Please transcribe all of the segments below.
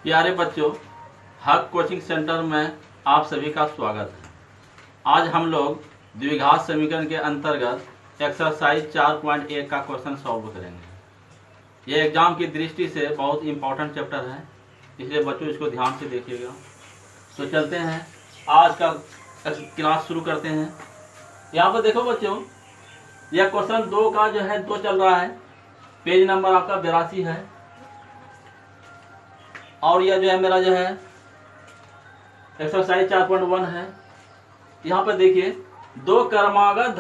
प्यारे बच्चों, हक कोचिंग सेंटर में आप सभी का स्वागत है। आज हम लोग द्विघात समीकरण के अंतर्गत एक्सरसाइज 4.1 का क्वेश्चन सॉल्व करेंगे। ये एग्जाम की दृष्टि से बहुत इंपॉर्टेंट चैप्टर है, इसलिए बच्चों इसको ध्यान से देखिएगा। तो चलते हैं, आज का क्लास शुरू करते हैं। यहाँ पर देखो बच्चों, यह क्वेश्चन 2 का जो है 2 चल रहा है, पेज नंबर आपका 82 है। और यह जो है मेरा जो है एक्सरसाइज 4.1 है। यहाँ पर देखिए, 2 क्रमागत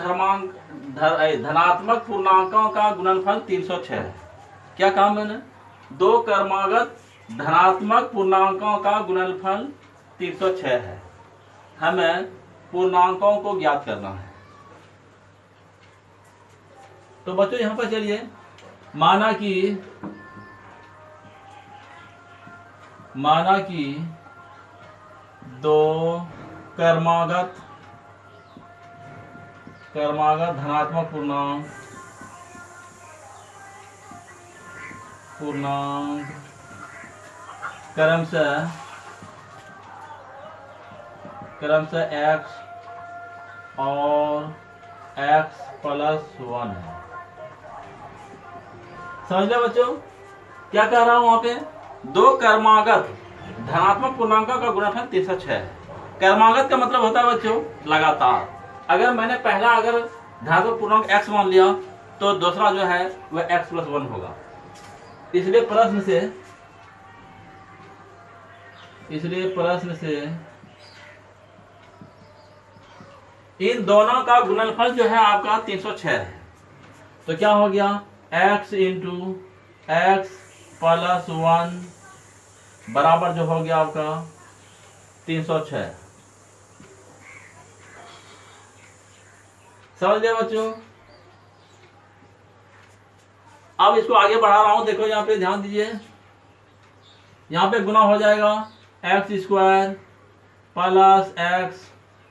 धनात्मक पूर्णांकों का गुणनफल 306 है। क्या कहा मैंने? 2 क्रमागत धनात्मक पूर्णांकों का गुणनफल 306 है। हमें पूर्णांकों को ज्ञात करना है। तो बच्चों यहाँ पर चलिए, माना कि 2 क्रमागत धनात्मक पूर्णांक क्रमशः x और x+1 है। समझ लिया बच्चों? क्या कह रहा हूं वहां पे? 2 क्रमागत धनात्मक पूर्णांकों का गुणनफल 306 है। क्रमागत का मतलब होता है बच्चों लगातार। अगर मैंने पहला धनात्मक पूर्णांक x मान लिया तो दूसरा जो है वह x+1 होगा। इसलिए प्रश्न से इन दोनों का गुणनफल जो है आपका 306 है। तो क्या हो गया? x × x+1 बराबर जो हो गया आपका 306। समझ गए बच्चों? अब इसको आगे बढ़ा रहा हूं, देखो यहाँ पे ध्यान दीजिए। यहाँ पे गुना हो जाएगा x² + x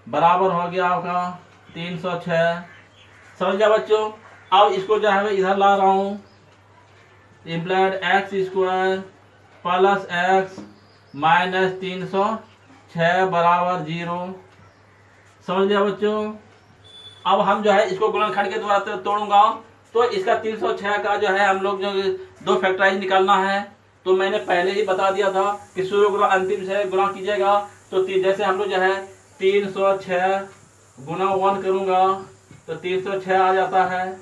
बराबर हो गया आपका 306। समझ गया बच्चों? अब इसको जो है मैं इधर ला रहा हूं, इम्प्लाइड x² + x - 306 बराबर 0। समझ लिया बच्चों? अब हम जो है इसको गुणनखंड के द्वारा तोड़ूंगा, तो इसका 306 का जो है हम लोग जो 2 फैक्टराइज निकालना है। तो मैंने पहले ही बता दिया था कि शुरू गुणा अंतिम से गुणा कीजिएगा। तो जैसे हम लोग जो है 306 गुना 1 करूंगा तो 306 आ जाता है।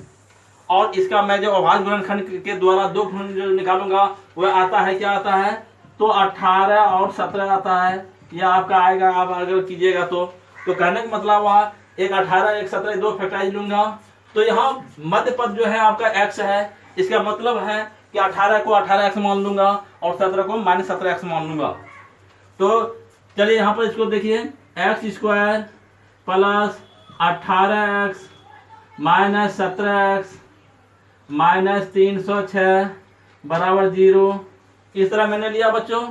और इसका मैं जो अभाज्य गुणनखंड के द्वारा 2 जो निकालूंगा वह आता है, क्या आता है? तो 18 और 17 आता है। यह आपका आएगा, आप अगर कीजिएगा तो कहने का मतलब हुआ एक 18 एक 17 2 फैक्टराइज लूंगा। तो यहाँ मध्य पद जो है आपका x है। इसका मतलब है कि 18 को 18x मान लूंगा और 17 को -17x मान लूंगा। तो चलिए यहाँ पर इसको देखिए, x² + 18x - 17x - 306 बराबर 0। इस तरह मैंने लिया बच्चों।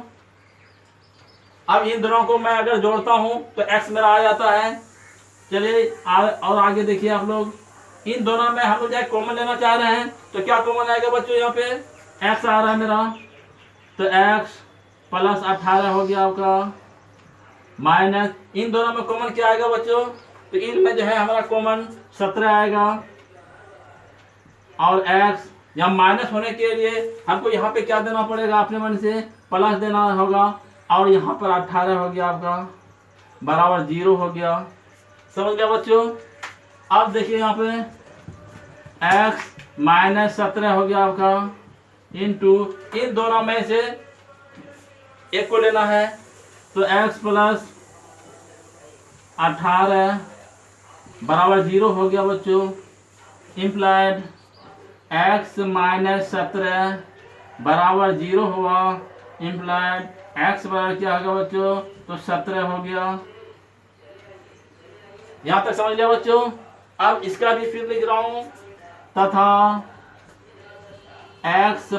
अब इन दोनों को मैं अगर जोड़ता हूं तो x मेरा आ जाता है। चलिए और आगे देखिए आप लोग, इन दोनों में हम लोग कॉमन लेना चाह रहे हैं। तो क्या कॉमन आएगा बच्चों? यहाँ पे x आ रहा है मेरा, तो x + 18 हो गया आपका, माइनस इन दोनों में कॉमन क्या आएगा बच्चों? तो इनमें जो है हमारा कॉमन 17 आएगा। और x यहाँ माइनस होने के लिए हमको यहाँ पे क्या देना पड़ेगा? अपने मन से प्लस देना होगा। और यहाँ पर 18 हो गया आपका, बराबर 0 हो गया। समझ गया बच्चों? अब देखिए यहाँ पे x - 17 हो गया आपका, इंटू इन दोनों में से एक को लेना है। तो x + 18 बराबर 0 हो गया बच्चों। इम्प्लाइड x - 17 बराबर 0 हुआ। इम्प्लाइड x बराबर क्या होगा बच्चों? तो 17 हो गया। यहां तक समझ लिया बच्चों? अब इसका भी फिर लिख रहा हूं, तथा x +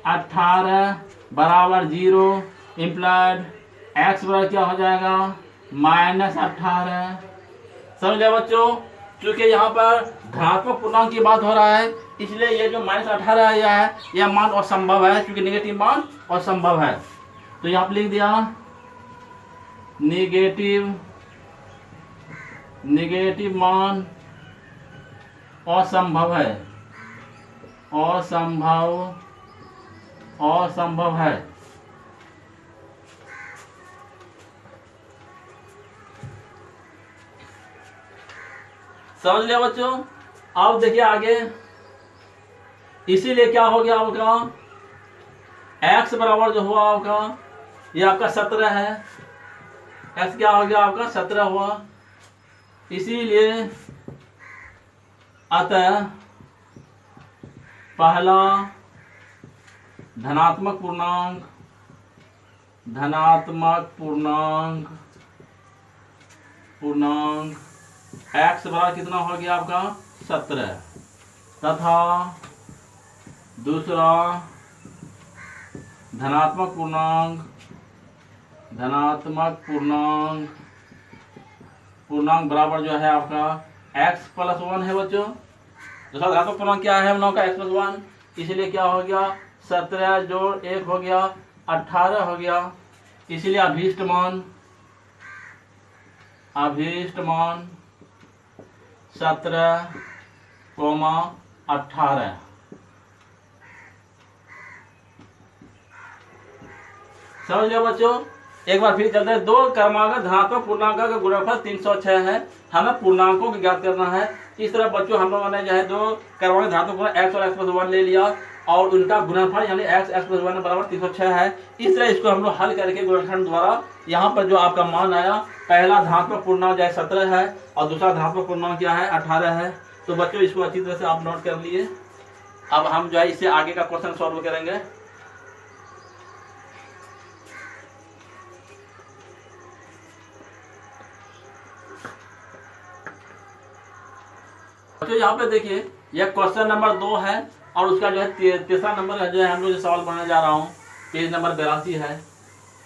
18 बराबर 0। इम्प्लाइड x बराबर क्या हो जाएगा? -18। समझ लिया बच्चों? क्योंकि यहाँ पर धनात्मक पूर्णांक की बात हो रहा है, इसलिए ये जो -18 है यह मान असंभव है, क्योंकि नेगेटिव मान असंभव है। तो यहाँ पे लिख दिया नेगेटिव मान असंभव है, असंभव है। समझ लिया बच्चों। अब देखिए आगे, इसीलिए क्या हो गया आपका x बराबर जो हुआ आपका, ये आपका 17 है। x क्या हो गया आपका 17 हुआ। इसीलिए अतः पहला धनात्मक पूर्णांक x बराबर कितना हो गया आपका 17, तथा दूसरा धनात्मक पूर्णांक बराबर जो है आपका x प्लस 1 है बच्चों। दूसरा धनात्मक पूर्णांक क्या है हम लोग का x प्लस 1, इसलिए क्या हो गया 17 जोड़ 1 हो गया 18 हो गया। इसलिए अभीष्ट मान 17,18। समझ लिया बच्चों। एक बार फिर चलते हैं। दो क्रमांक धनात्मक पूर्णांक का गुणनफल 306 है। हमें पूर्णांकों को ज्ञात करना है। इस तरह बच्चों हम लोगों ने जो है दो क्रमांक धनात्मक पूर्णांक x और x प्लस 1 ले लिया और उनका गुणनफल यानी x प्लस 1 बराबर 306 है। इस तरह इसको हम लोग हल करके गुणनखंड द्वारा यहाँ पर जो आपका मान आया, पहला धनात्मक पूर्णांक जो है 17 है और दूसरा धनात्मक पूर्णांक क्या है 18 है। तो बच्चों इसको अच्छी तरह से आप नोट कर लिए। अब हम जो है इससे आगे का क्वेश्चन सॉल्व करेंगे। बच्चों यहाँ पे देखिए, यह क्वेश्चन नंबर 2 है और उसका जो है तीसरा नंबर जो है हम लोग जो सवाल बनाने जा रहा हूँ, पेज नंबर 82 है।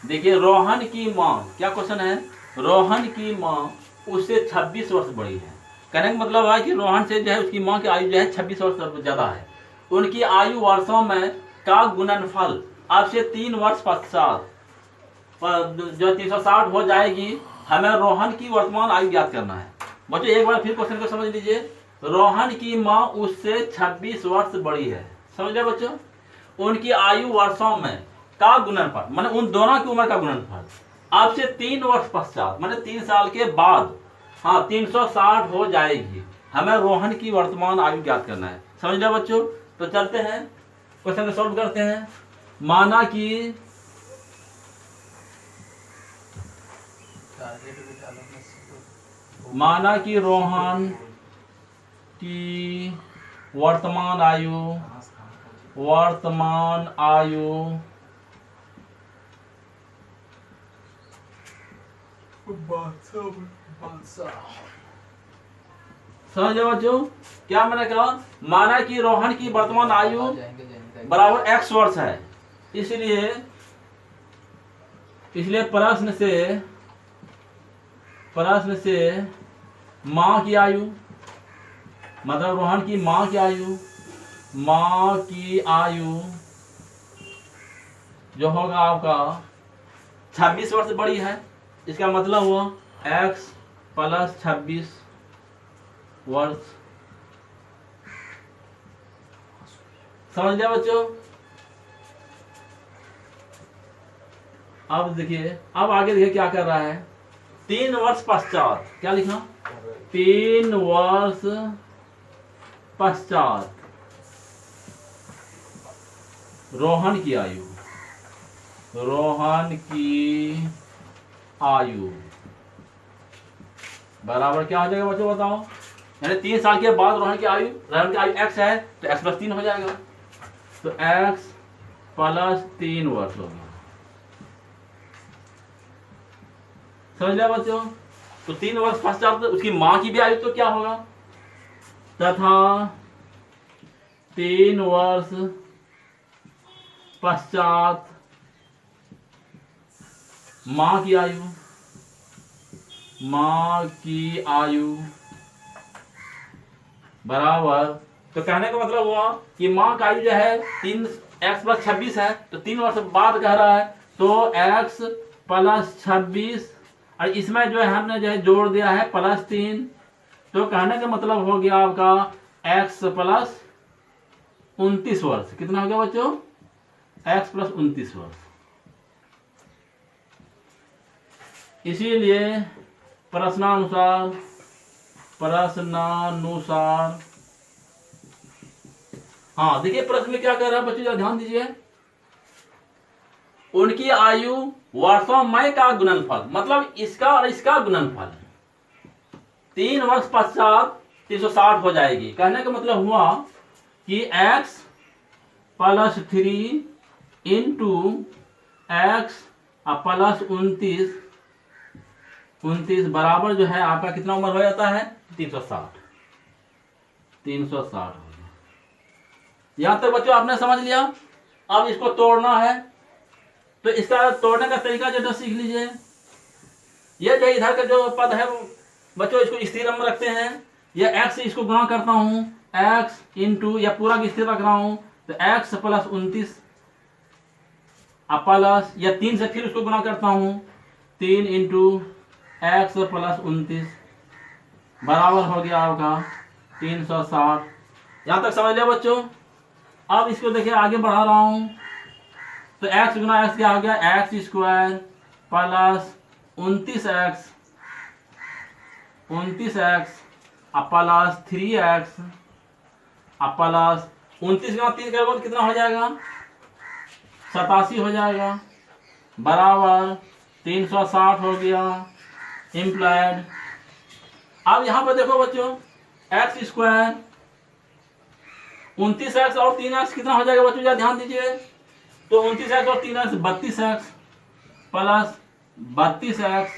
देखिए, रोहन की माँ, क्या क्वेश्चन है, रोहन की माँ उससे 26 वर्ष बड़ी है। कहने का मतलब है कि रोहन से जो है उसकी माँ की आयु जो है 26 वर्ष ज्यादा है। उनकी आयु वर्षों में का गुणनफल अब से 3 वर्ष पश्चात जो 360 हो जाएगी। हमें रोहन की वर्तमान आयु ज्ञात करना है। बच्चों एक बार फिर क्वेश्चन को समझ लीजिए। रोहन की माँ उससे 26 वर्ष बड़ी है। समझ लिया बच्चों। उनकी आयु वर्षों में का गुणनफल माने उन दोनों की उम्र का गुणनफल अब से 3 वर्ष पश्चात माने 3 साल के बाद 360 हो जाएगी। हमें रोहन की वर्तमान आयु ज्ञात करना है। समझ लिया बच्चों। तो चलते हैं क्वेश्चन को सॉल्व करते हैं। माना कि रोहन की वर्तमान आयु समझ बच्चों। क्या मैंने कहा, माना कि रोहन की वर्तमान आयु बराबर x वर्ष है। इसलिए प्रश्न से माँ की आयु मतलब रोहन की माँ की आयु जो होगा आपका 26 वर्ष बड़ी है। इसका मतलब हुआ x प्लस 26 वर्ष। समझ लिया बच्चों। अब देखिए, अब आगे देखिए क्या कर रहा है। 3 वर्ष पश्चात, क्या लिखा, 3 वर्ष पश्चात रोहन की आयु बराबर क्या हो जाएगा बच्चों बताओ। यानी 3 साल के बाद रोहन की आयु x है तो x प्लस 3 हो जाएगा। तो x प्लस 3 वर्ष होगा। समझ लिया बच्चों। तो 3 वर्ष पश्चात उसकी माँ की भी आयु तो क्या होगा, तथा 3 वर्ष पश्चात माँ की आयु बराबर। तो कहने का मतलब हुआ कि माँ का आयु जो है 3x प्लस 26 है तो 3 वर्ष बाद कह रहा है तो x प्लस 26 और इसमें जो है हमने जो है जोड़ दिया है प्लस 3, तो कहने का मतलब हो गया आपका x प्लस 29 वर्ष। कितना हो गया बच्चों? x प्लस 29 वर्ष। इसीलिए प्रश्नानुसार हाँ देखिए प्रश्न में क्या कर रहा है बच्चों, ध्यान दीजिए। उनकी आयु वर्षों में का गुणनफल, मतलब इसका और इसका गुणनफल 3 वर्ष पश्चात 360 हो जाएगी। कहने का मतलब हुआ कि x plus 3 into x plus 29 बराबर जो है आपका कितना उम्र हो जाता है? 360 हो गया। यहां तक बच्चों आपने समझ लिया। अब इसको तोड़ना है, तो इसका तोड़ने का तरीका जो सीख लीजिए। ये जो इधर का जो पद है बच्चों, इसको स्थिर में रखते हैं। ये x से इसको गुणा करता हूं, x इंटू या पूरा स्थिर रख रहा हूं, तो x प्लस 29 प्लस या 3 से फिर उसको गुणा करता हूं, 3 इंटू एक्स प्लस 29 बराबर हो गया आपका 360। यहां तक समझ लिया बच्चों। अब इसको देखिए आगे बढ़ा रहा हूं, तो x गुना x क्या हो गया? X square plus 29x plus 3x plus 29 गुना 3 करोगे कितना हो जाएगा? 87 हो जाएगा, बराबर 360 हो गया इम्प्लाइड। अब यहां पर देखो बच्चों, एक्स स्क्वायर 29x और 3x कितना हो जाएगा बच्चों? ध्यान दीजिए। तो 29x और 3x 32x plus 32x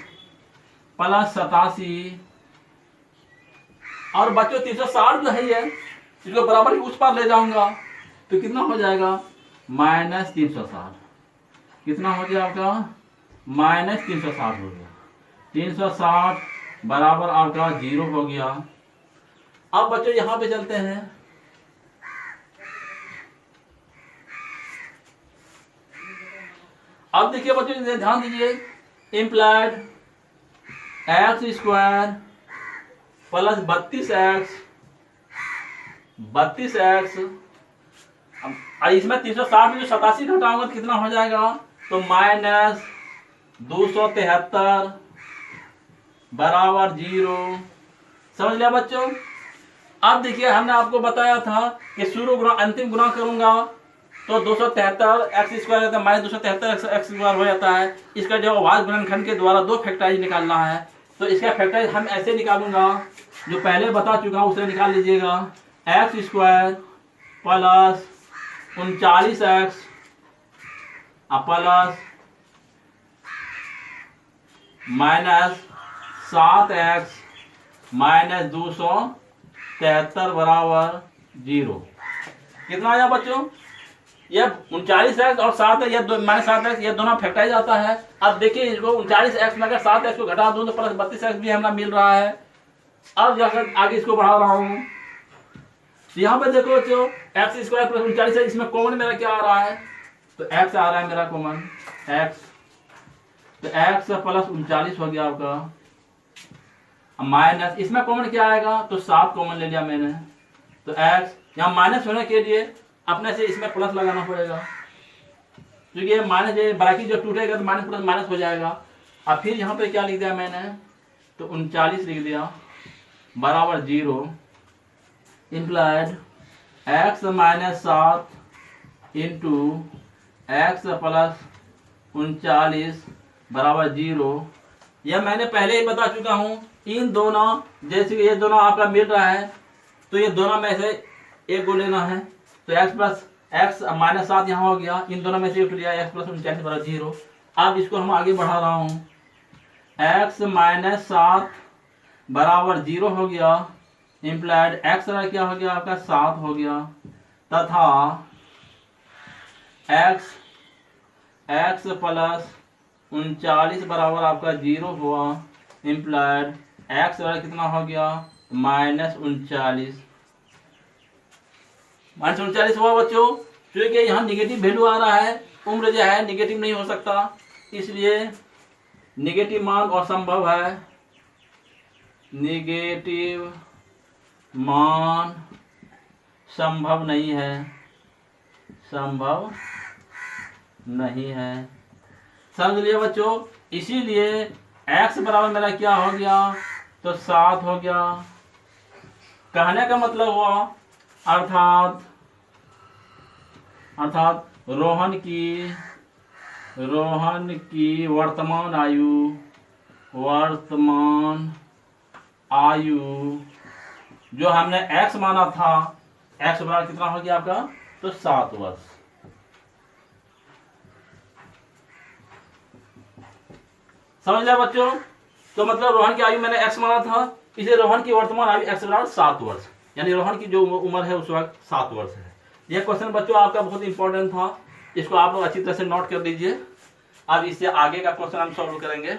plus 87 और बच्चों 360 जो है ये इसको बराबर उस पार ले जाऊंगा, तो कितना हो जाएगा? माइनस 360। कितना हो गया आपका? माइनस 360 हो गया। 360 बराबर आपका 0 हो गया। अब बच्चों यहां पे चलते हैं। अब देखिए बच्चों ध्यान दीजिए, implied x square plus 32x और इसमें 360 में जो 87 घटाऊंगा तो कितना हो जाएगा? तो माइनस 273 बराबर 0। समझ लिया बच्चों। अब देखिए हमने आपको बताया था कि शुरू गुणा अंतिम गुणा करूंगा तो 273 x square minus 273 x square हो जाता है। इसका जो अभाज्य गुणनखंड के द्वारा 2 फैक्टराइज निकालना है, तो इसका फैक्टराइज हम ऐसे निकालूंगा, जो पहले बता चुका हूं उसे निकाल लीजिएगा। X square plus 39x plus minus 7x minus 273 बराबर 0। कितना आया बच्चों? ये 39x और 7 ये माइनस 7x ये दोनों फैक्टराइज आता है। अब देखिए इसको 39x में अगर 7x को घटा दूं तो प्लस 32x भी हमारा मिल रहा है। अब जाकर आगे इसको बढ़ा रहा हूं, तो यहाँ पे देखो बच्चों एक्स स्क्वायर प्लस 39 है, इसमें कॉमन मेरा क्या आ रहा है? तो x आ रहा है मेरा कॉमन x, तो x प्लस 39 हो गया आपका, माइनस इसमें कॉमन क्या आएगा? तो 7 कॉमन ले लिया मैंने, तो x यहाँ माइनस होने के लिए अपने से इसमें प्लस लगाना पड़ेगा, क्योंकि ये माइनस बाकी जो टूटेगा तो माइनस प्लस माइनस हो जाएगा। अब फिर यहाँ पे क्या लिख दिया मैंने? तो 39 लिख दिया बराबर 0 implied x minus 7 into x plus 39 बराबर 0। यह मैंने पहले ही बता चुका हूं। इन दोनों जैसे ये दोनों आपका मिल रहा है, तो ये दोनों में से एक को लेना है, तो x प्लस एक्स माइनस 7 यहाँ हो गया, इन दोनों में से एक लिया, x प्लस 39 बराबर 0। अब इसको हम आगे बढ़ा रहा हूँ, x माइनस 7 बराबर 0 हो गया इम्प्लाइड x क्या हो गया आपका? 7 हो गया, तथा x प्लस 39 बराबर आपका 0 हुआ इम्प्लाइड x कितना हो गया? माइनस 39 हुआ बच्चों। क्योंकि यहाँ निगेटिव वैल्यू आ रहा है, उम्र जो है निगेटिव नहीं हो सकता, इसलिए निगेटिव मान असंभव है, निगेटिव मान संभव नहीं है, संभव नहीं है। समझ लिए बच्चों। इसीलिए x बराबर मेरा क्या हो गया, तो 7 हो गया। कहने का मतलब हुआ अर्थात रोहन की वर्तमान आयु जो हमने x माना था, x बराबर कितना हो गया आपका, तो 7 वर्ष। समझ लिया बच्चों। तो मतलब रोहन की आयु मैंने x माना था, इसलिए रोहन की वर्तमान आयु x बराबर 7 वर्ष, यानी रोहन की जो उम्र है उस वक्त 7 वर्ष है। यह क्वेश्चन बच्चों आपका बहुत इंपॉर्टेंट था, इसको आप लोग अच्छी तरह से नोट कर लीजिए। अब इससे आगे का क्वेश्चन हम सॉल्व करेंगे।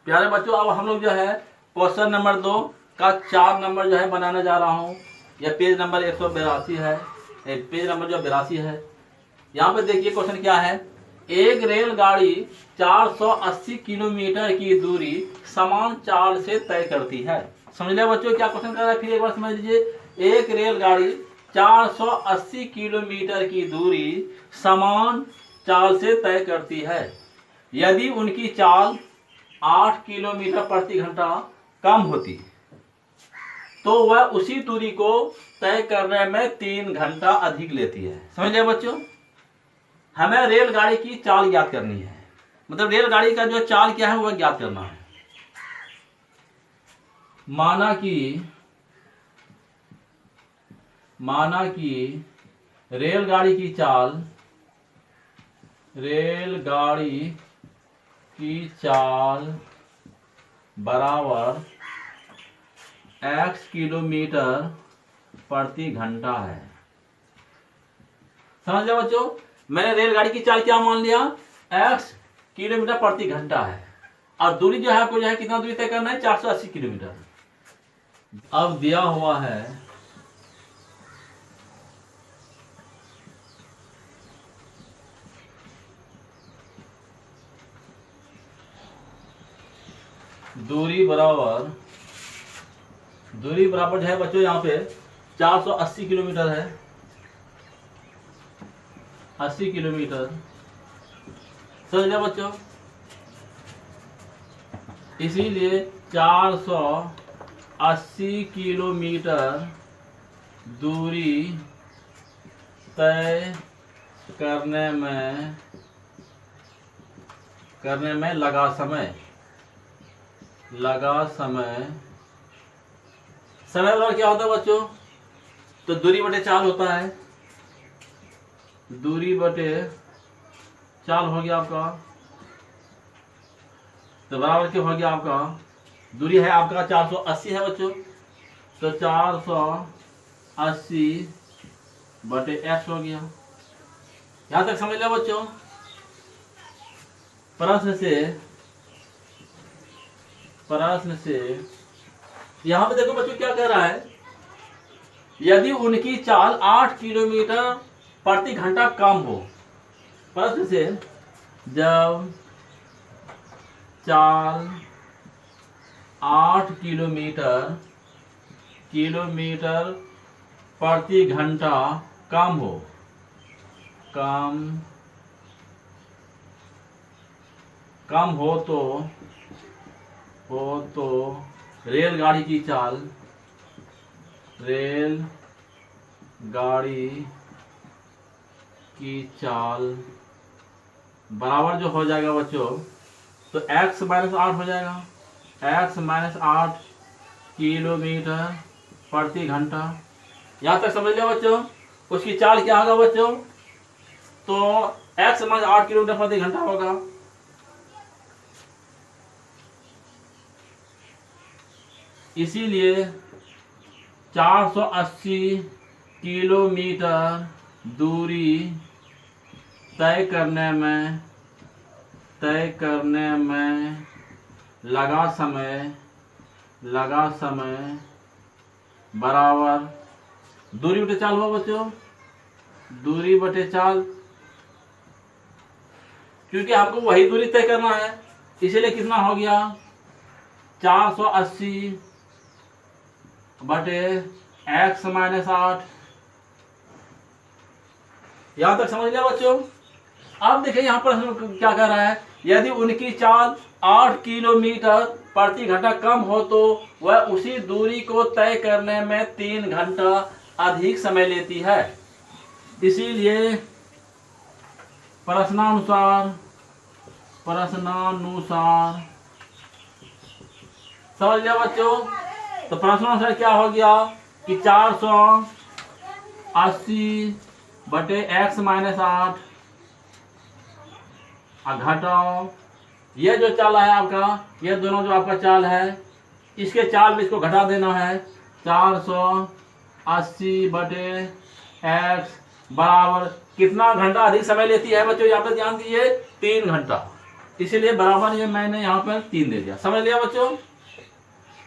प्यारे बच्चों, अब हम लोग जो है क्वेश्चन नंबर 2 का 4 नंबर जो है बनाने जा रहा हूँ। यह पेज नंबर 182 है, पेज नंबर जो 82 है। यहाँ पे देखिए क्वेश्चन क्या है। एक रेलगाड़ी 480 किलोमीटर की दूरी समान चाल से तय करती है। समझ लिया बच्चों क्या क्वेश्चन कर रहा है, फिर एक बार समझ लीजिए। एक रेलगाड़ी 480 किलोमीटर की दूरी समान चाल से तय करती है। यदि उनकी चाल 8 किलोमीटर प्रति घंटा कम होती तो वह उसी दूरी को तय करने में 3 घंटा अधिक लेती है। समझ लिया बच्चों। हमें रेलगाड़ी की चाल ज्ञात करनी है, मतलब रेलगाड़ी का जो चाल क्या है वह ज्ञात करना है। माना कि रेलगाड़ी की चाल बराबर x किलोमीटर प्रति घंटा है। समझ लिया बच्चों। मैंने रेलगाड़ी की चाल क्या मान लिया, x किलोमीटर प्रति घंटा है, और दूरी जो है आपको जो है कितना दूरी तय करना है, 480 किलोमीटर। अब दिया हुआ है दूरी बराबर जो है बच्चों यहाँ पे 480 किलोमीटर है, 80 किलोमीटर। समझ लिया बच्चों। इसीलिए 480 किलोमीटर दूरी तय करने में लगा समय बराबर क्या होता है बच्चों, तो दूरी बटे चाल होता है। दूरी बटे चाल हो गया आपका, तो बराबर क्या हो गया आपका, दूरी है आपका 480 है बच्चों, तो 480 बटे x हो गया। यहां तक समझ लिया बच्चों। प्रश्न से यहां पे देखो बच्चों क्या कह रहा है, यदि उनकी चाल 8 किलोमीटर प्रति घंटा कम हो। प्रश्न से जब चाल 8 किलोमीटर प्रति घंटा कम हो तो रेलगाड़ी की चाल बराबर जो हो जाएगा बच्चों, तो x माइनस 8 हो जाएगा, x माइनस 8 किलोमीटर प्रति घंटा। यहाँ तक समझ लिया बच्चों। उसकी चाल क्या होगा बच्चों, तो x माइनस 8 किलोमीटर प्रति घंटा होगा। इसीलिए 480 किलोमीटर दूरी तय करने में लगा समय बराबर दूरी बटे चाल हुआ बच्चों, दूरी बटे चाल, क्योंकि आपको वही दूरी तय करना है, इसलिए कितना हो गया 480 बटे x माइनस 8। यहां तक समझ लिया बच्चों। अब देखिए यहाँ पर क्या कह रहा है, यदि उनकी चाल 8 किलोमीटर प्रति घंटा कम हो तो वह उसी दूरी को तय करने में 3 घंटा अधिक समय लेती है। इसीलिए प्रश्नानुसार समझ लिया बच्चों। तो प्रश्नानुसार क्या हो गया कि 480 बटे x माइनस 8 घटाओ, ये जो चाल है आपका, ये दोनों जो आपका चाल है, इसके चाल में इसको घटा देना है। 480 बटे x बराबर कितना घंटा अधिक समय लेती है बच्चों, यहाँ पर ध्यान दीजिए 3 घंटा, इसीलिए बराबर ये मैंने यहाँ पर 3 दे दिया। समझ लिया बच्चों।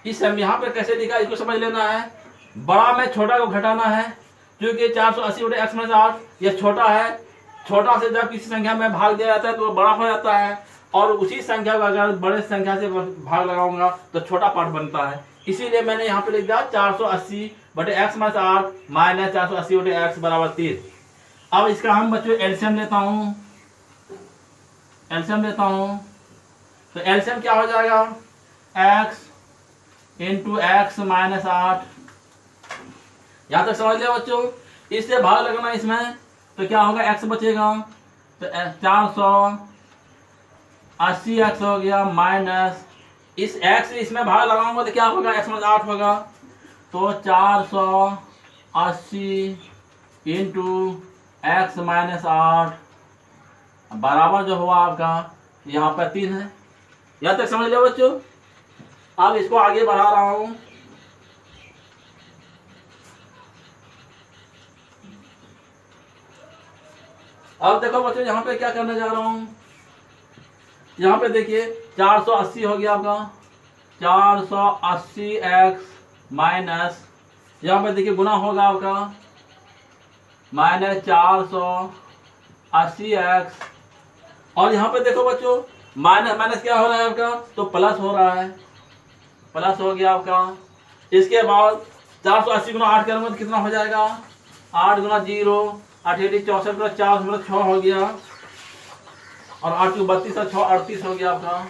इस यहाँ पर कैसे लिखा इसको समझ लेना है। बड़ा में छोटा को घटाना है, क्योंकि 480 बटे x माइनस 8 ये छोटा है, छोटा से जब किसी संख्या में भाग दिया जाता है तो वो बड़ा हो जाता है, और उसी संख्या को अगर बड़े संख्या से भाग लगाऊंगा तो छोटा पार्ट बनता है। इसीलिए मैंने यहाँ पे लिख दिया 480 बटे x माइनस 8 माइनस 480 बटे x बराबर 3। अब इसका हम बच्चों एलसीएम लेता हूँ, तो एलसीएम क्या हो जाएगा, x इंटू एक्स माइनस 8। यहां तक समझ लिया बच्चों। इससे भाग लगना इसमें, तो क्या होगा, x बचेगा, तो 480 x हो गया माइनस इस x इसमें भाग लगाऊंगा तो क्या होगा, x माइनस 8 होगा, तो 480 इंटू एक्स माइनस 8 बराबर जो हुआ आपका यहाँ पर 3 है। यहाँ तक समझ लिया बच्चों। अब इसको आगे बढ़ा रहा हूं। अब देखो बच्चों यहाँ पे क्या करने जा रहा हूं। यहाँ पे देखिए 480 हो गया आपका, 480 एक्स माइनस, यहाँ पे देखिए गुना होगा आपका माइनस 480 एक्स, और यहाँ पे देखो बच्चों माइनस माइनस क्या हो रहा है आपका, तो प्लस हो रहा है, प्लस हो गया आपका। इसके बाद 480 गुना 8 करूंगा तो कितना हो जाएगा, 8 गुना 0 8 64 प्लस 4 मतलब 6 हो गया, और 8 को 32 और 6 38 हो गया आपका,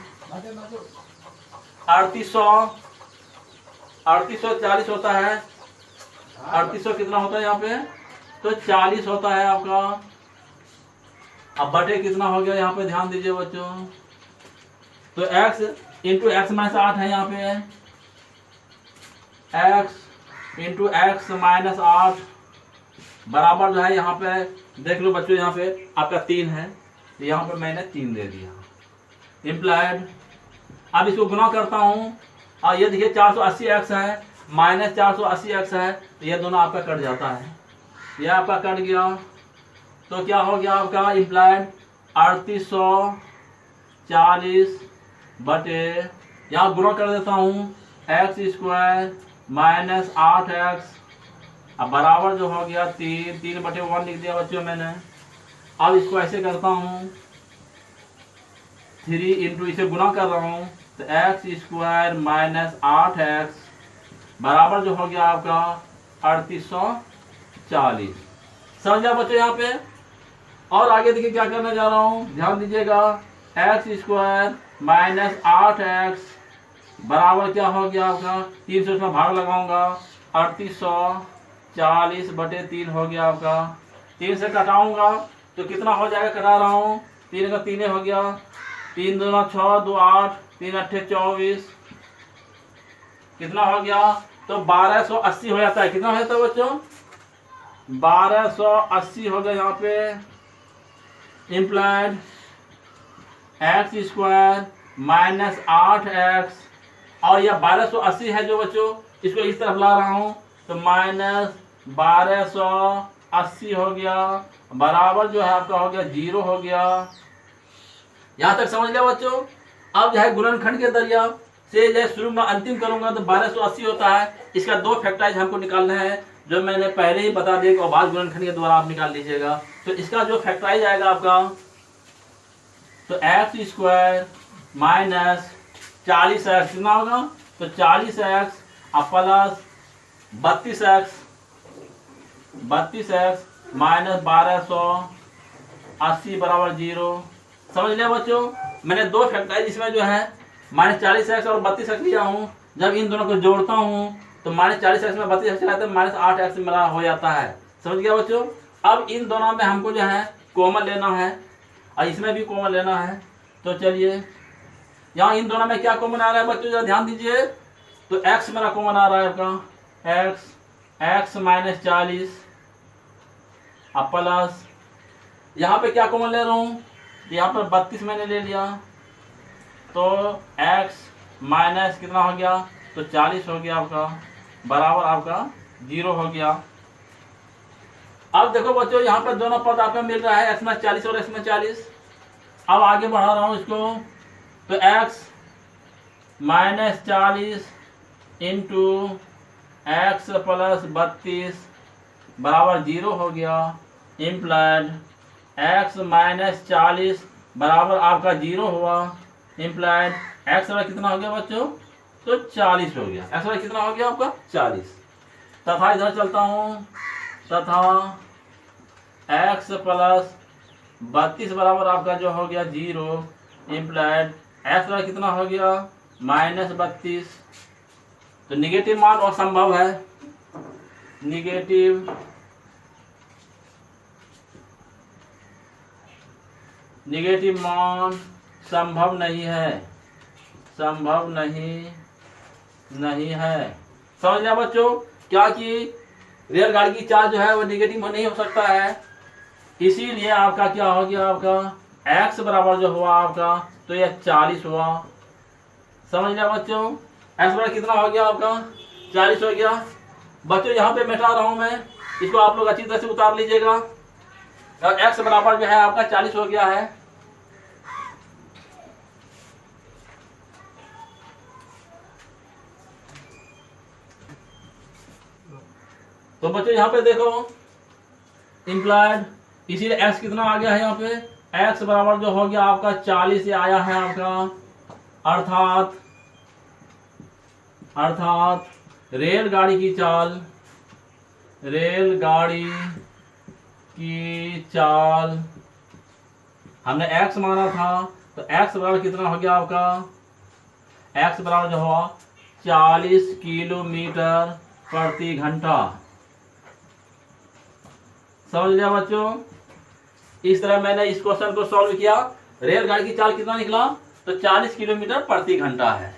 3840 होता है, 3800 कितना होता है यहाँ पे, तो 40 होता है आपका। अब बटे कितना हो गया यहाँ पे, ध्यान दीजिए बच्चों, तो x इंटू एक्स माइनस 8 है यहाँ पे, x इंटू एक्स माइनस 8 बराबर जो है यहाँ पे देख लो बच्चों, यहाँ पे आपका 3 है, यहाँ पे मैंने 3 दे दिया इम्प्लाइड। अब इसको गुना करता हूँ, और ये देखिए 480 एक्स है माइनस 480 एक्स है, तो ये दोनों आपका कट जाता है, ये आपका कट गया, तो क्या हो गया आपका इम्प्लाइड 3840 बटे, यहाँ गुना कर देता हूँ एक्स स्क्वायर माइनस 8x, अब बराबर जो हो गया 3 बटे 1 लिख दिया बच्चों मैंने। अब इसको ऐसे करता हूँ 3 इंटू इसे गुना कर रहा हूँ, तो एक्स स्क्वायर माइनस 8x बराबर जो हो गया आपका 3840। समझ गया बच्चों यहाँ पे। और आगे देखिए क्या करने जा रहा हूँ, ध्यान दीजिएगा, एक्स स्क्वायर माइनस 8x बराबर क्या हो गया आपका, 3 से उसमें भाग लगाऊंगा, 3840 बटे 3 हो गया आपका। 3 से घटाऊंगा तो कितना हो जाएगा, कटा रहा हूँ, 3 का 3 हो गया, 3 दूना 6 2 8 3 अट्ठे 24, कितना हो गया, तो 1280 हो जाता है। कितना हो जाता है बच्चों, 1280 हो गया यहाँ पे implied x square minus 8x, और यह 1280 है जो बच्चों, इसको इस तरफ ला रहा हूँ, तो माइनस 1280 हो गया, बराबर जो है आपका हो गया 0 हो गया। यहाँ तक समझ लिया बच्चों। अब जो है गुणनखंड के जरिया से जो शुरू में अंतिम करूंगा तो 1280 होता है। इसका 2 फैक्टराइज हमको निकालना है, जो मैंने पहले ही बता दिया कि अभाज्य गुणनखंड के द्वारा आप निकाल लीजिएगा। तो इसका जो फैक्टराइज आएगा आपका, तो एक्स स्क्वायर माइनस 40x कितना होगा, तो 40x प्लस 32x माइनस 1280 बराबर 0। समझ लिया बच्चों। मैंने 2 फैक्टराइज इसमें जो है माइनस 40x और 32x लिया हूँ। जब इन दोनों को जोड़ता हूँ तो माइनस 40x में 32x चलाते हैं, माइनस 8x मेरा हो जाता है। समझ गया बच्चों। अब इन दोनों में हमको जो है कॉमन लेना है और इसमें भी कॉमन लेना है। तो चलिए यहाँ इन दोनों में क्या कॉमन आ रहा है बच्चों, जरा ध्यान दीजिए। तो x मेरा कॉमन आ रहा है आपका, x माइनस 40 प्लस यहाँ पे क्या कॉमन ले रहा हूँ, यहाँ पर 32 मैंने ले लिया, तो x माइनस कितना हो गया, तो 40 हो गया आपका, बराबर आपका 0 हो गया। अब देखो बच्चों यहाँ पर दोनों पद आपको मिल रहा है, x में 40 और x में 40। अब आगे बढ़ा रहा हूँ इसको, तो x minus 40 into x plus 32 बराबर 0 हो गया। इम्प्लाइड x माइनस 40 बराबर आपका 0 हुआ। इम्प्लाइड x वाला कितना हो गया बच्चों, तो 40 हो गया। x वाला कितना हो गया आपका 40। तथा इधर चलता हूँ, तथा x प्लस 32 बराबर आपका जो हो गया 0। इम्प्लाइड x वाला कितना हो गया माइनस 32। तो निगेटिव मान और संभव है, निगेटिव मान संभव नहीं है, संभव नहीं है। समझ लिया बच्चों। क्या कि रेलगाड़ी की चाल जो है वो निगेटिव नहीं हो सकता है, इसीलिए आपका क्या हो गया, आपका x बराबर जो हुआ आपका, तो यह 40 हुआ। समझ लिया बच्चों। x बराबर कितना हो गया आपका 40 हो गया। बच्चों यहाँ पे मिटा रहा हूँ मैं, इसको आप लोग अच्छी तरह से उतार लीजिएगा। और x बराबर जो है आपका 40 हो गया है। तो बच्चों यहाँ पे देखो इम्प्लाइड, इसीलिए x कितना आ गया है यहाँ पे, x बराबर जो हो गया आपका 40 से आया है आपका, अर्थात रेलगाड़ी की चाल हमने x माना था, तो x बराबर कितना हो गया आपका, x बराबर जो हुआ 40 किलोमीटर प्रति घंटा। समझ लिया बच्चों। इस तरह मैंने इस क्वेश्चन को सॉल्व किया। रेलगाड़ी की चाल कितना निकला, तो 40 किलोमीटर प्रति घंटा है।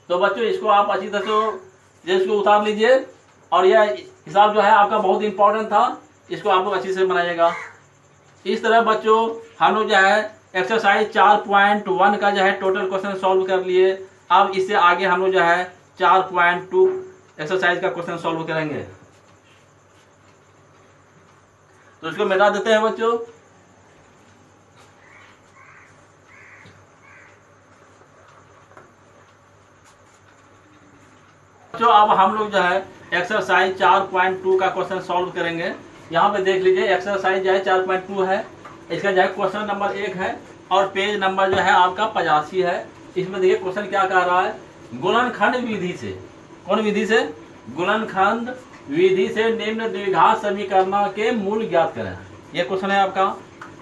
तो बच्चों इसको आप अच्छी तरह से इसको उतार लीजिए, और यह हिसाब जो है आपका बहुत इंपॉर्टेंट था, इसको आप लोग अच्छी से बनाइएगा। इस तरह बच्चों हम लोग जो है एक्सरसाइज 4.1 का जो है टोटल क्वेश्चन सॉल्व कर लिए। अब इससे आगे हम लोग जो है 4.2 एक्सरसाइज का क्वेश्चन सॉल्व करेंगे। तो इसको मिटा देते हैं बच्चों। अब हम लोग जो है एक्सरसाइज 4.2 का क्वेश्चन सॉल्व करेंगे। यहाँ पे देख लीजिए एक्सरसाइज जो है 4.2 है, इसका जो है क्वेश्चन नंबर 1 है और पेज नंबर जो है आपका 85 है। इसमें देखिए क्वेश्चन क्या कह रहा है, गुणनखंड विधि से, कौन विधि से, गुणनखंड विधि से निम्न द्विघात समीकरण के मूल ज्ञात करें। ये क्वेश्चन है आपका।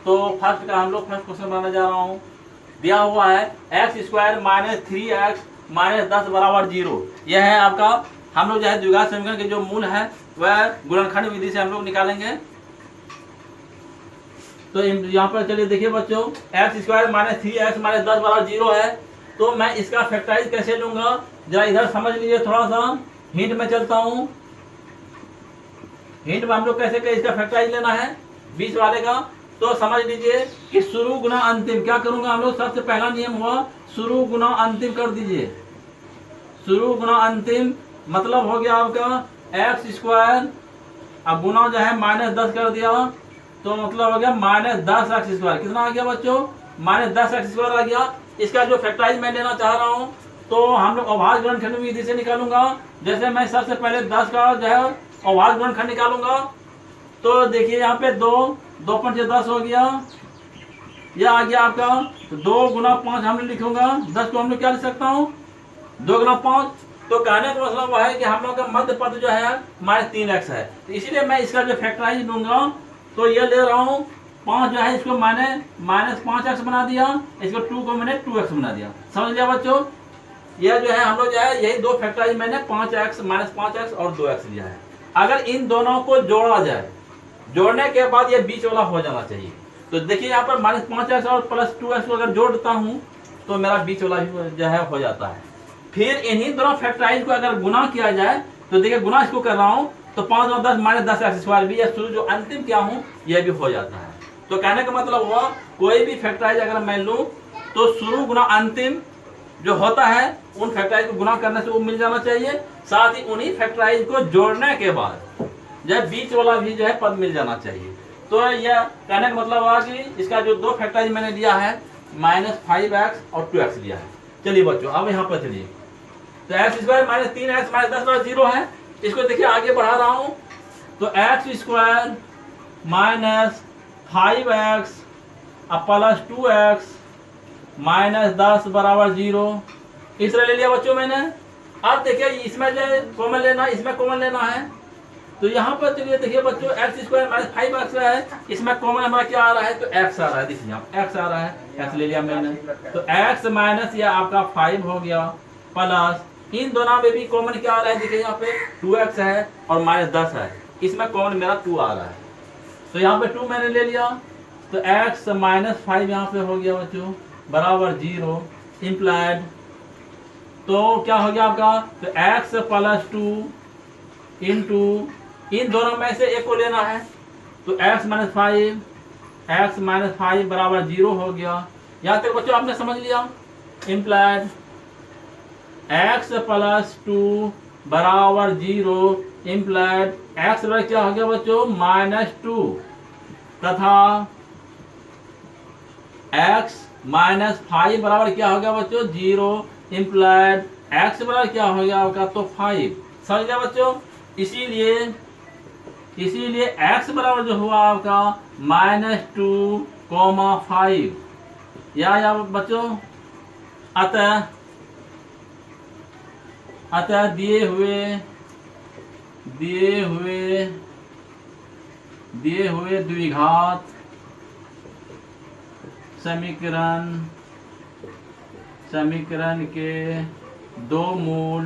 तो फर्स्ट का हम लोग फर्स्ट क्वेश्चन बनाने जा रहा हूँ। दिया हुआ है x square minus 3x minus 10 बराबर 0। यह है आपका, हम लोग जो है द्विघात समीकरण के जो मूल है वह गुणनखंड विधि से हम लोग निकालेंगे। तो यहाँ पर चलिए देखिए बच्चों, x square minus 3x minus 10 बराबर 0 है। तो मैं इसका फैक्टराइज कैसे लूंगा, जरा इधर समझ लीजिए। थोड़ा सा हिंट में चलता हूँ। हिंट में हम लोग कैसे इसका फैक्टराइज लेना है बीच वाले का, तो समझ लीजिए कि शुरू गुना अंतिम। क्या करूंगा हम लोग, सबसे पहला नियम हुआ शुरू गुना अंतिम कर दीजिए। शुरू गुना अंतिम मतलब हो गया आपका एक्स स्क्वायर, अब गुना जो है माइनस 10 कर दिया, तो मतलब हो गया माइनस 10 एक्स स्क्वायर। कितना आ गया बच्चों, माइनस 10 एक्स स्क्वायर आ गया। इसका जो फैक्टराइज मैं लेना चाह रहा हूँ, तो हम लोग अभाज्य गुणनखंड विधि से निकालूंगा। जैसे मैं सबसे पहले 10 का जो है अभाज्य गुणनखंड निकालूंगा। तो देखिए यहाँ पे 2 5 10 हो गया, यह आ गया आपका 2 गुना 5 हम लिखूंगा। 10 को हम लोग क्या लिख सकता हूँ 2 गुना 5। तो कहने का मतलब वह है कि हम लोग का मध्य पद जो है -3x है, तो इसीलिए मैं इसका जो फैक्टराइज लूंगा तो ये ले रहा हूँ 5 जो है इसको मैंने -5x बना दिया, इसको 2 को मैंने 2x बना दिया। समझ लिया बच्चों, यह जो है हम लोग जो है यही दो फैक्टराइज मैंने 5x -5x और 2x लिया है। अगर इन दोनों को जोड़ा जाए, जोड़ने के बाद ये बीच वाला हो जाना चाहिए। तो देखिए यहाँ पर -5x और +2x को अगर जोड़ता हूँ तो मेरा बीच वाला भी जो है हो जाता है। फिर इन्हीं दोनों फैक्टराइज को अगर गुना किया जाए तो देखिए गुना इसको कर रहा हूँ तो 5 और 10 -10x² भी, या जो अंतिम क्या हूँ यह भी हो जाता है। तो कहने का मतलब हुआ कोई भी फैक्टराइज अगर मैं लूँ तो शुरू गुना अंतिम जो होता है उन फैक्टराइज को गुना करने से वो मिल जाना चाहिए। साथ ही उन्हीं फैक्टराइज को जोड़ने के बाद जो बीच वाला भी जो है पद मिल जाना चाहिए। तो यह कहने का मतलब हुआ कि इसका जो दो फैक्टराइज मैंने लिया है -5x और 2x लिया है। चलिए बच्चों अब यहाँ पर चलिए, तो x² -3x -10 0 है। इसको देखिए आगे बढ़ा रहा हूँ तो x² -5x +2x -10 = 0 इस तरह ले लिया बच्चों मैंने। अब देखिए इसमें जो कॉमन लेना, इसमें कॉमन लेना है। तो यहाँ पर चलिए देखिए बच्चों x² -5x है, इसमें कॉमन हमारा क्या आ रहा है तो x आ रहा है। देखिए यहाँ x आ रहा है, x ले लिया मैंने। तो x माइनस यह आपका 5 हो गया प्लस इन दोनों में भी कॉमन क्या आ रहा है, देखिए यहाँ पे 2x है और -10 है, इसमें कॉमन मेरा 2 आ रहा है। तो यहाँ पे 2 मैंने ले लिया तो x -5 यहाँ पे हो गया बच्चों बराबर 0 इम्प्लाइड। तो क्या हो गया आपका तो x +2 इंटू इन दोनों में से एक को लेना है तो x -5 बराबर 0 हो गया। यहाँ तक बच्चों आपने समझ लिया। इम्प्लाइड x +2 बराबर 0 इम्प्लाइड x बराबर क्या हो गया बच्चों -2 तथा x -5 बराबर क्या हो गया बच्चों 0 इम्प्लाइड x बराबर क्या हो गया आपका तो 5। समझ गया बच्चों। इसीलिए x बराबर जो हुआ आपका -2, 5 या बच्चों अतः दिए हुए द्विघात समीकरण के दो मूल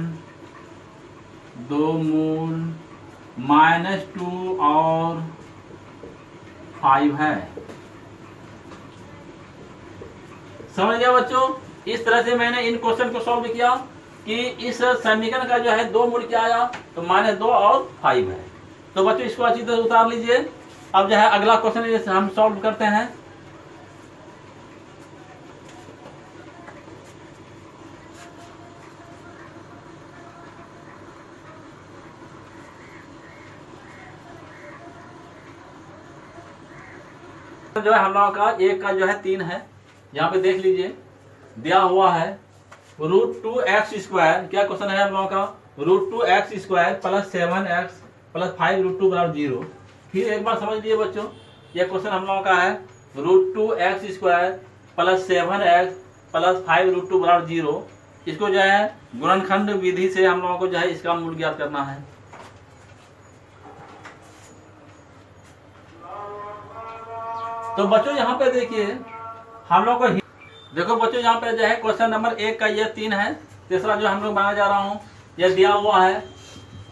-2 और 5 है। समझ गया बच्चों। इस तरह से मैंने इन क्वेश्चन को सॉल्व किया कि इस समीकरण का जो है दो मूल क्या आया तो -2 और 5 है। तो बच्चों इसको अच्छी तरह उतार लीजिए। अब जो है अगला क्वेश्चन हम सॉल्व करते हैं। जो है हम लोगों का एक का जो है 3 है, यहाँ पे देख लीजिए दिया हुआ है √2x²। क्या क्वेश्चन है हम लोगों का √2x² + 7x + 5√2 = 0। फिर एक बार समझ लीजिए बच्चों, यह क्वेश्चन हम लोगों का है √2x² + 7x + 5√2 = 0। इसको जो है गुणनखंड विधि से हम लोगों को जो है इसका मूल ज्ञात करना है। तो बच्चों यहाँ पे देखिए हम लोग को देखो बच्चों यहाँ पे जो है क्वेश्चन नंबर 1 का ये 3 है। तीसरा जो हम लोग बना जा रहा हूँ यह दिया हुआ है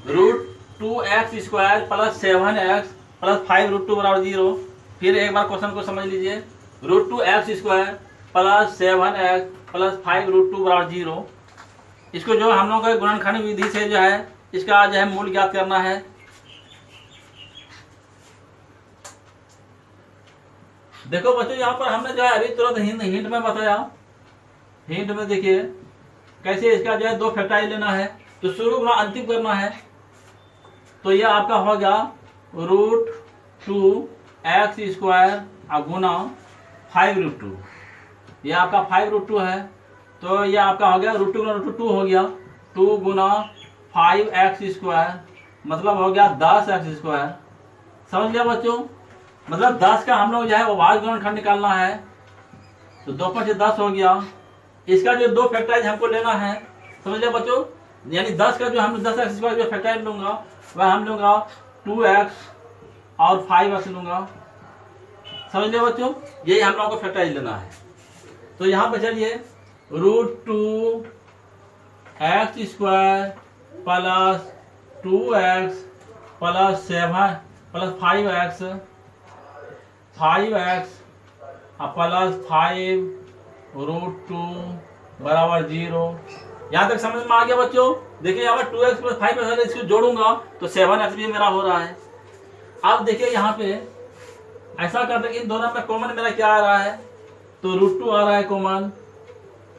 √2x² + 7x + 5√2 = 0। फिर एक बार क्वेश्चन को समझ लीजिए √2x² + 7x + 5√2 = 0। इसको जो हम लोग को गुणनखंड विधि से जो है इसका जो है मूल ज्ञात करना है। देखो बच्चों यहाँ पर हमने जो है अभी तुरंत हिंट में बताया। हिंट में देखिए कैसे इसका जो है दो फैक्टराइज लेना है तो शुरू गुना अंतिम करना है। तो यह आपका हो गया √2x² गुना 5√2। यह आपका 5√2 है। तो ये आपका हो गया √2 गुना √2 हो गया 2 गुना 5x², मतलब हो गया 10x²। समझ लिया बच्चों? मतलब 10 का हम लोग जो है अभाज्य गुणनखंड निकालना है, तो 2 5 10 हो गया। इसका जो 2 फैक्टराइज हमको लेना है, समझ लिया बच्चों? यानी 10 का जो हम 10x² जो फैक्टराइज लूंगा वह हम लूंगा 2x और 5x लूंगा। समझ लिया बच्चों? यही हम लोगों को फैक्टराइज लेना है। तो यहाँ पे चलिए √2 x² plus 2x plus 7 plus 5x plus 5 √2 बराबर 0। यहाँ तक समझ में आ गया बच्चों? देखिए यहाँ पर 2x प्लस 5 इसको जोड़ूंगा तो 7x भी मेरा हो रहा है। अब देखिए यहाँ पे ऐसा करते हैं, इन दोनों में कॉमन मेरा क्या आ रहा है, तो √2 आ रहा है कॉमन,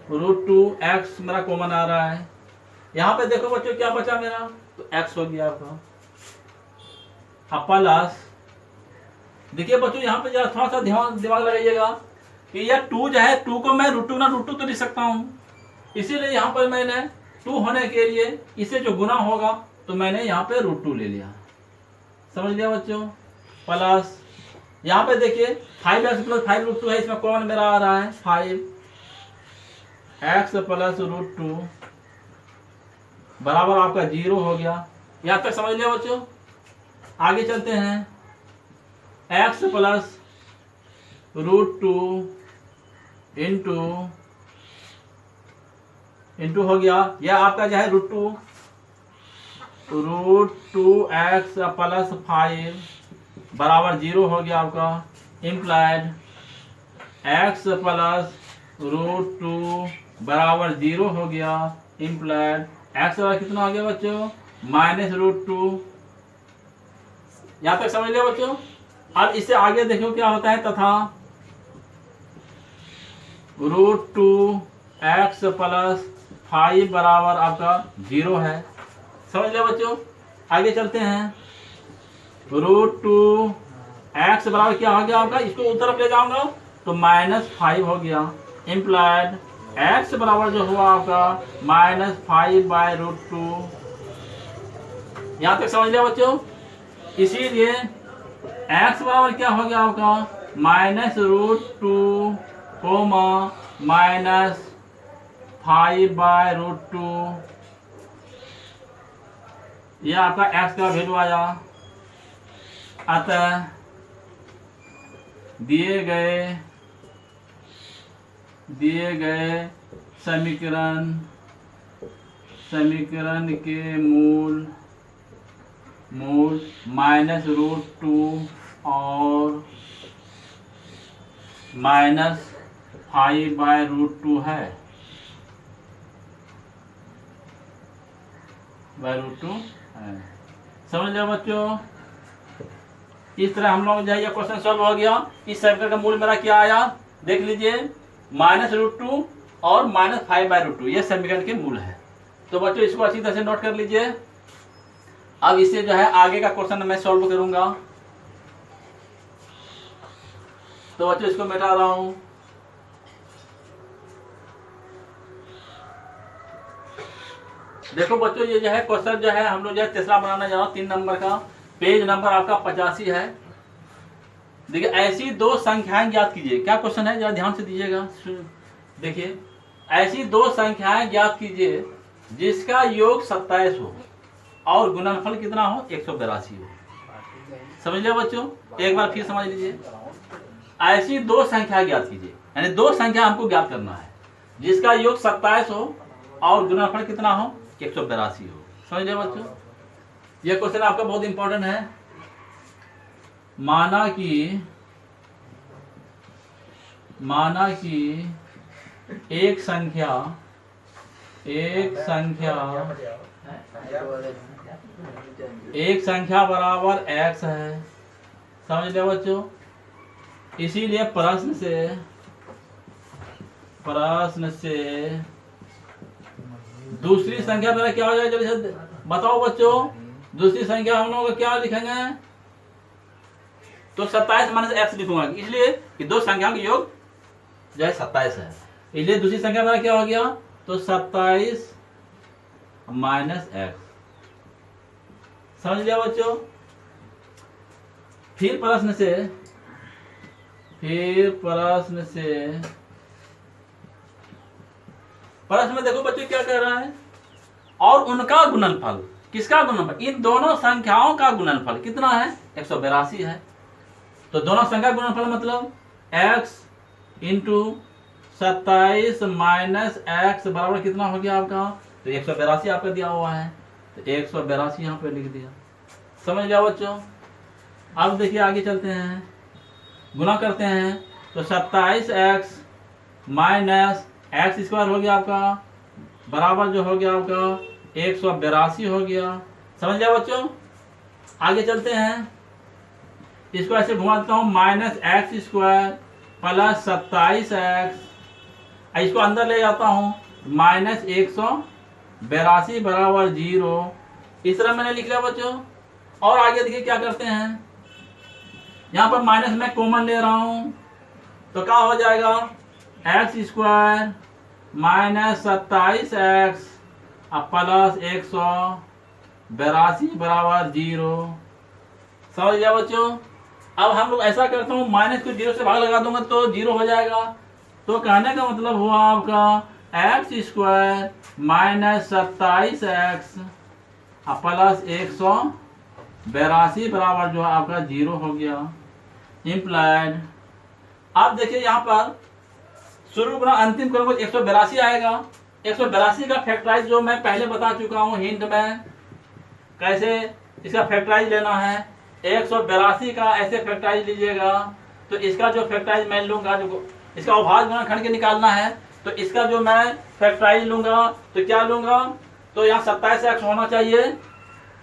√2x मेरा कॉमन आ रहा है। यहाँ पे देखो बच्चों क्या बचा मेरा, तो x हो गया आपका। अब प्लस देखिए बच्चों यहाँ पे जरा थोड़ा सा दिमाग लगाइएगा कि यह 2 जो है 2 को मैं √2 गुना √2 तो लिख सकता हूँ, इसीलिए यहाँ पर मैंने 2 होने के लिए इसे जो गुना होगा तो मैंने यहाँ पे √2 ले लिया। समझ लिया बच्चों? प्लस यहाँ पे देखिए 5x प्लस 5 √2 है, इसमें कॉमन मेरा आ रहा है 5x प्लस √2 बराबर आपका 0 हो गया। यहाँ तक समझ लिया बच्चों? आगे चलते हैं, x प्लस √2 इंटू हो गया, यह आपका जो है √2x प्लस 5 बराबर 0 हो गया आपका। इम्प्लाइड x प्लस √2 बराबर 0 हो गया। इम्प्लाइड x बराबर कितना हो गया बच्चों, -√2। यहाँ तक समझ लिया बच्चों? अब इससे आगे देखो क्या होता है, तथा √2x प्लस 5 बराबर आपका 0 है। समझ लिया बच्चों? आगे चलते हैं, √2x बराबर क्या हो गया आपका, इसको उस तरफ ले जाऊंगा तो -5 हो गया। इम्प्लाइड x बराबर जो हुआ आपका -5/√2। यहाँ तक समझ लिया बच्चों? इसीलिए x बराबर क्या हो गया आपका, -√2 -5/√2। यह आपका x का वैल्यू आया। अतः दिए गए समीकरण के मूल -√2 और -5/√2 है, √2 है। समझ लिया बच्चों? इस तरह हम लोग जो है ये क्वेश्चन सॉल्व हो गया। इस समीकरण का मूल मेरा क्या आया, देख लीजिए, -√2 और -5/√2 ये समीकरण के मूल है। तो बच्चों इसको अच्छी तरह से नोट कर लीजिए। अब इसे जो है आगे का क्वेश्चन मैं सॉल्व करूंगा। तो बच्चों इसको मिटा रहा हूं। देखो बच्चों ये जो है क्वेश्चन जो है हम लोग जो है तीसरा बनाना जा रहा हूं, 3 नंबर का, पेज नंबर आपका 85 है। देखिए ऐसी 2 संख्याएं ज्ञात कीजिए। क्या क्वेश्चन है, जरा ध्यान से दीजिएगा। देखिए ऐसी 2 संख्याएं ज्ञात कीजिए जिसका योग 27 हो और गुणनफल कितना हो, 182 हो। समझ लिया बच्चों? एक बार फिर समझ लीजिए। ऐसी 2 संख्या ज्ञात कीजिए, यानी 2 संख्या हमको ज्ञात करना है जिसका योग 27 हो और गुणनफल कितना हो, 182 हो। समझ लिया बच्चों? यह क्वेश्चन आपका बहुत इंपॉर्टेंट है। माना कि एक संख्या बराबर x है। समझ लिया बच्चों? इसीलिए प्रश्न से दूसरी संख्या मेरा क्या हो जाएगा, जल्दी से बताओ बच्चों। दूसरी संख्या हम लोग क्या लिखेंगे, तो 27 - x लिखूंगा, इसलिए कि 2 संख्याओं का योग जो है 27 है। इसलिए दूसरी संख्या मेरा क्या हो गया, तो 27 माइनस एक्स। समझ लिया बच्चों। फिर प्रश्न में देखो बच्चों क्या कह रहा है, और उनका गुणनफल। किसका गुणनफल, इन दोनों संख्याओं का गुणनफल कितना है, 182 है। तो दोनों संख्या गुणनफल मतलब x इंटू 27 माइनस एक्स बराबर कितना हो गया आपका, तो 182 आपका दिया हुआ है, तो 182 यहाँ पे लिख दिया। समझ लिया बच्चों। अब देखिए आगे चलते हैं, गुना करते हैं, तो 27x माइनस एक्स स्क्वायर हो गया आपका बराबर जो हो गया आपका 182 हो गया। समझ लिया बच्चों। आगे चलते हैं, इसको ऐसे घुमा देता हूँ, minus x square plus 27x, इसको अंदर ले जाता हूँ, माइनस 182 बराबर 0। इस तरह मैंने लिख लिया बच्चों। और आगे देखिए क्या करते हैं, यहाँ पर माइनस मैं कॉमन ले रहा हूँ, तो क्या हो जाएगा, x square minus 27x plus 182 बराबर 0। समझ लिया बच्चों। अब हम लोग ऐसा करता हूँ, माइनस को 0 से भाग लगा दूंगा तो 0 हो जाएगा। तो कहने का मतलब हुआ आपका x square minus 27x plus 182 बराबर जो आपका 0 हो गया, इम्प्लाइड। अब देखिए यहाँ पर शुरू गुना अंतिम करूंगा 182 आएगा। 182 का फैक्टराइज जो मैं पहले बता चुका हूँ हिंट में, कैसे इसका फैक्टराइज लेना है। 182 का ऐसे फैक्टराइज लीजिएगा, तो इसका जो फैक्टराइज मैं लूंगा, जो इसका अभाज्य गुणनखंड के निकालना है, तो इसका जो मैं फैक्टराइज लूंगा तो क्या लूंगा, तो यहाँ 27x होना चाहिए,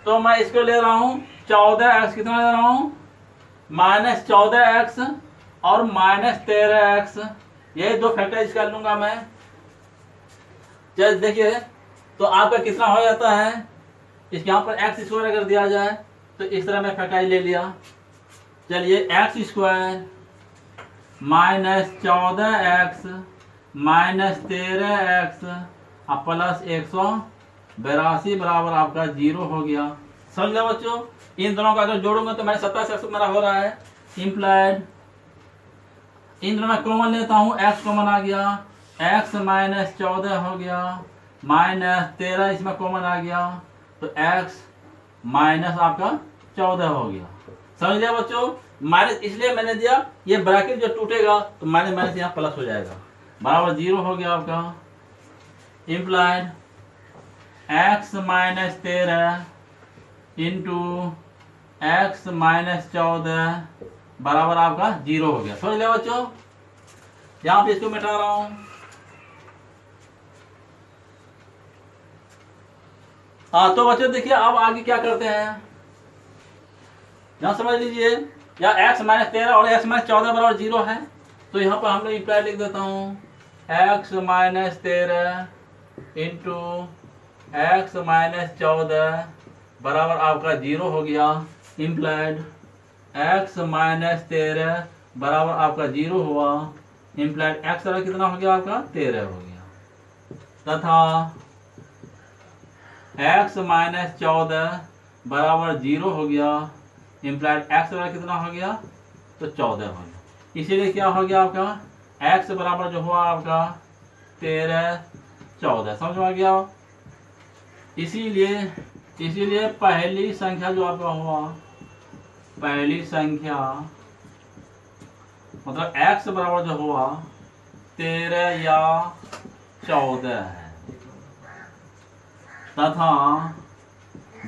तो मैं इसको ले रहा हूँ 14x, कितना ले रहा हूँ, माइनस 14x और माइनस 13x, यही दो फैक्टराइज कर लूंगा मैं। चल देखिए तो आपका कितना हो जाता है, इसके यहाँ पर एक्स स्क्वायर अगर दिया जाए तो इस तरह मैं फैक्टराइज ले लिया। चलिए x square minus 14x minus 13x plus 182 बराबर आपका 0 हो गया। समझ गया बच्चों। इन दोनों का अगर जोड़ूंगा तो मैंने 27x मेरा हो रहा है, इम्प्लाइड। इन दोनों में कॉमन लेता हूँ, x कॉमन आ गया, x माइनस 14 हो गया, माइनस 13 इसमें कॉमन आ गया, तो x माइनस आपका 14 हो गया। समझ लिया बच्चों। माइनस इसलिए मैंने दिया, ये ब्रैकेट जो टूटेगा तो माइनस माइनस यहाँ प्लस हो जाएगा, बराबर 0 हो गया आपका, implied. x minus 13 into x minus 14 बराबर आपका 0 हो गया। समझ लिया बच्चों। यहाँ पे इसको मिटा रहा हूं। हाँ तो बच्चों देखिए अब आगे क्या करते हैं, यहाँ समझ लीजिए, यहाँ x माइनस 13 और x माइनस 14 बराबर 0 है, तो यहाँ पर हम लोग इम्प्लाई लिख देता हूँ, x minus 13 into x minus 14 बराबर आपका 0 हो गया, इम्प्लाइड। x माइनस 13 बराबर आपका 0 हुआ, इम्प्लाइड x बराबर कितना हो गया आपका 13 हो गया, तथा x माइनस 14 बराबर 0 हो गया, इम्प्लाइड x बराबर कितना हो गया, तो 14 हो गया। इसीलिए क्या हो गया आपका x बराबर जो हुआ आपका 13 14। समझ में आ गया। इसीलिए पहली संख्या जो आपका हुआ, पहली संख्या मतलब x बराबर जो हुआ 13 या 14 है, तथा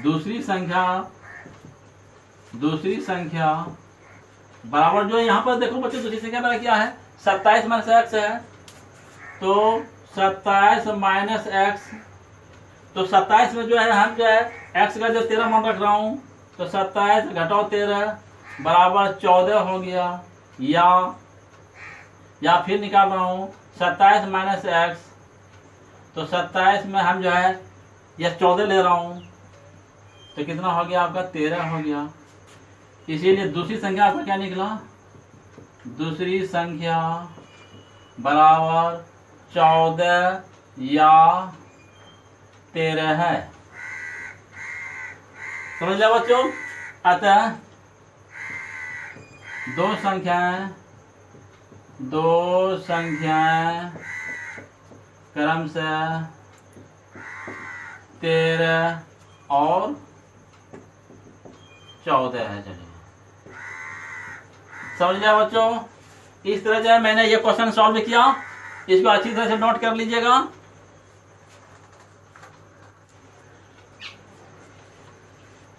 दूसरी संख्या बराबर जो यहाँ पर देखो बच्चों, दूसरी संख्या मेरा क्या है 27 माइनस एक्स है, तो 27 माइनस एक्स, तो 27 में जो है हम जो है x का जो 13 मान रख रहा हूँ, तो 27 घटाओ 13 बराबर 14 हो गया, या फिर निकाल रहा हूँ 27 माइनस एक्स, तो 27 में हम जो है यह 14 ले रहा हूँ, तो कितना हो गया आपका 13 हो गया। इसीलिए दूसरी संख्या आपका क्या निकला, दूसरी संख्या बराबर 14 या 13 है। समझ लिया बच्चों। अतः दो संख्याएं क्रमशः 13 और 14 है। चलिए समझ लिया बच्चों। इस तरह जो है मैंने ये क्वेश्चन सॉल्व किया, इसको अच्छी तरह से नोट कर लीजिएगा।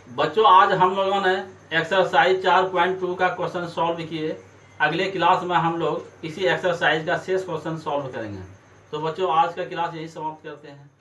बच्चों आज हम लोगों ने एक्सरसाइज 4.2 का क्वेश्चन सॉल्व किए। अगले क्लास में हम लोग इसी एक्सरसाइज का शेष क्वेश्चन सॉल्व करेंगे। तो बच्चों आज का क्लास यही समाप्त करते हैं।